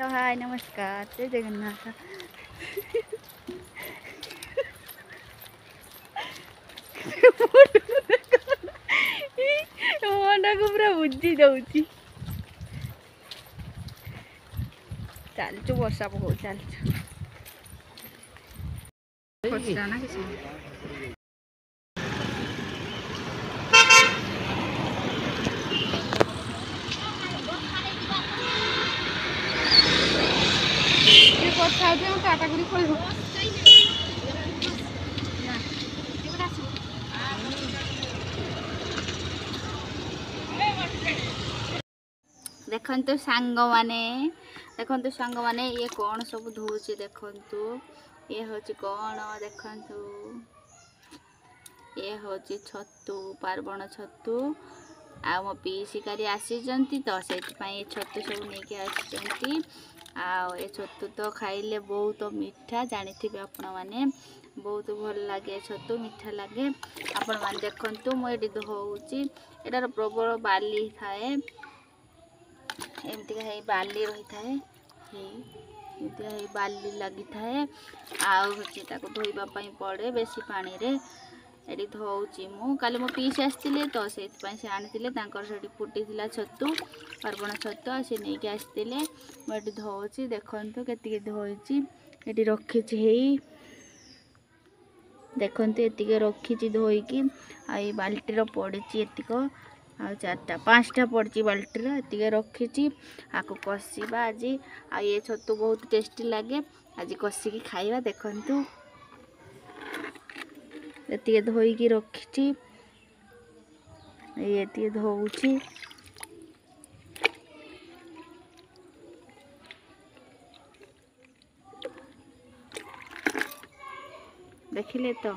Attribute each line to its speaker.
Speaker 1: Hello hi नमस्कार जय जगन्नाथ। मन को पूरा बुझी जाऊँगी। चलचु वर्षा पकौ चलचु टाटा कर देखु सांग मैंने ये कौन सब धोचे देखु ये हूँ कौन देखु ये हूँ छतु पार्वण छतु आ मो पीसी कारी आसी तो से छतु सब नहीं आसी ए छतु तो खाइले बहुत मीठा जानी आपण मैंने बहुत भल लगे छतु मीठा लगे आपण मैंने देखु मुझे धोची एटार प्रबल बाली थाए एमती बाली रही थाए बाली लगी थाए आको धोइबापी पड़े बेसी पानी रे एटी धोची मु काली मो पीसी आसते तो से आनी से फुटी छतु पार्वण छतु से नहीं आसते मुझे धोची देखु के धोची ये रखी देखु ये रखी धोईकी आई बाल्टीर पड़ी एतिक आ चार्टा पाँचटा पड़ी बाल्टीर ये रखी आपको कषा आज ये छतु बहुत टेस्टी लगे आज कषिकी खाइबा देखु ये धोईकी रखी ये धोची देखिले तो।